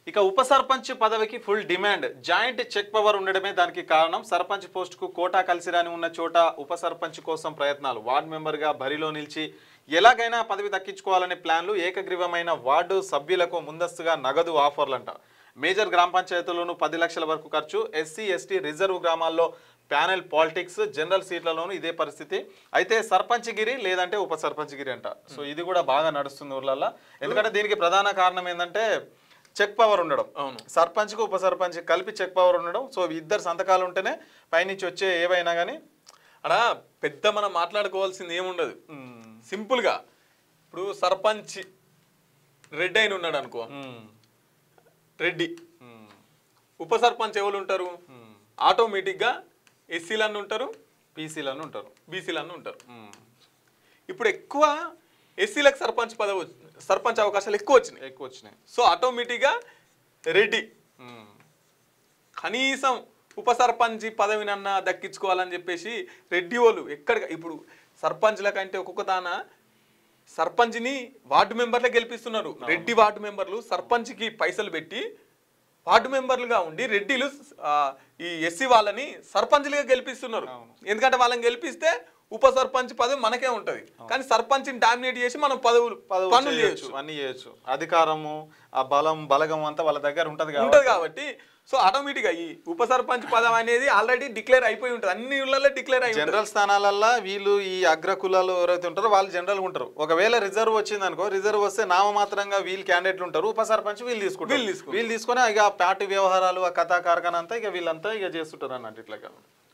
ఇక ఉప సర్పంచ్ పదవికి full demand. Joint check power ఉండడమే దానికి కారణం. సర్పంచ్ పోస్టుకు కోటా కలిసిరాని ఉన్న చోట ఉప సర్పంచ్ కోసం ప్రయత్నాలు. వార్డు మెంబర్గా బరిలో నిలిచి ఎలాగైనా పదవి దక్కించుకోవాలనే ప్లాన్లు. ఏకగ్రీవమైన వార్డు సభ్యులకు ముందస్తుగా నగదు ఆఫర్లంట. మేజర్ గ్రామ పంచాయతీలోనూ 10 లక్షల వరకు ఖర్చు. ఎస్సీ ఎస్టీ రిజర్వ్ గ్రామాల్లో ప్యానెల్ పాలిటిక్స్. జనరల్ సీట్లలోనూ ఇదే పరిస్థితి. అయితే సర్పంచ్ గిరి లేదంటే ఉప సర్పంచ్ గిరి అంట. సో ఇది కూడా బాగా నడుస్తుంది ఊర్లల్లో. ఎందుకంటే దీనికి ప్రధాన కారణం ఏంటంటే చెక్ పవర్ ఉండడం. అవును, సర్పంచ్కు ఉప సర్పంచ్ కలిపి చెక్ పవర్ ఉండడం. సో ఇద్దరు సంతకాలు ఉంటేనే పైనుంచి వచ్చే ఏవైనా కానీ అలా పెద్ద మనం మాట్లాడుకోవాల్సింది ఏముండదు. సింపుల్గా ఇప్పుడు సర్పంచ్ రెడ్డి అయిన ఉన్నాడు అనుకో, రెడ్డి. ఉప సర్పంచ్ ఎవరు ఉంటారు? ఆటోమేటిక్గా ఎస్సీలన్నీ ఉంటారు, పీసీలను ఉంటారు, బీసీలన్నీ ఉంటారు. ఇప్పుడు ఎక్కువ ఎస్సీలకు సర్పంచ్ అవకాశాలు ఎక్కువ వచ్చినాయి. సో ఆటోమేటిక్గా రెడ్డి కనీసం ఉప సర్పంచ్ పదవినన్నా దక్కించుకోవాలని చెప్పేసి రెడ్డి వాళ్ళు ఇప్పుడు సర్పంచ్ల కంటే ఒక్కొక్క తాన సర్పంచ్ని వార్డు మెంబర్లే గెలిపిస్తున్నారు. రెడ్డి వార్డు మెంబర్లు సర్పంచ్కి పైసలు పెట్టి వార్డు మెంబర్లుగా ఉండి రెడ్డిలు ఈ ఎస్సీ వాళ్ళని సర్పంచ్లుగా గెలిపిస్తున్నారు. ఎందుకంటే వాళ్ళని గెలిపిస్తే ఉప సర్పంచ్ పదవి మనకే ఉంటది, కానీ సర్పంచ్ని డామినేట్ చేసి మనం పనులు చేయొచ్చు, అన్ని చేయొచ్చు. అధికారము, ఆ బలగం అంతా వాళ్ళ దగ్గర ఉంటది కాబట్టి సో ఆటోమేటిక్గా ఈ ఉప సర్పంచ్ పదం అనేది ఆల్రెడీ డిక్లేర్ అయిపోయి ఉంటుంది. అన్ని ఊళ్ళల్లో డిక్లేర్ అయ్యి జనరల్ స్థానాలల్లో వీళ్ళు ఈ అగ్ర కులాలు ఎవరైతే ఉంటారో వాళ్ళు జనరల్ ఉంటారు. ఒకవేళ రిజర్వ్ వచ్చింది అనుకో, రిజర్వ్ వస్తే నామమాత్రంగా వీళ్ళు క్యాండిడేట్లు ఉంటారు. ఉప సర్పంచ్ వీళ్ళు తీసుకుంటారు. వీళ్ళు తీసుకొని ఇక పార్టీ వ్యవహారాలు, ఆ కథా కార్ఖాన అంతా ఇక వీళ్ళంతా ఇక చేస్తుంటారు అన్నట్టు. ఇట్లా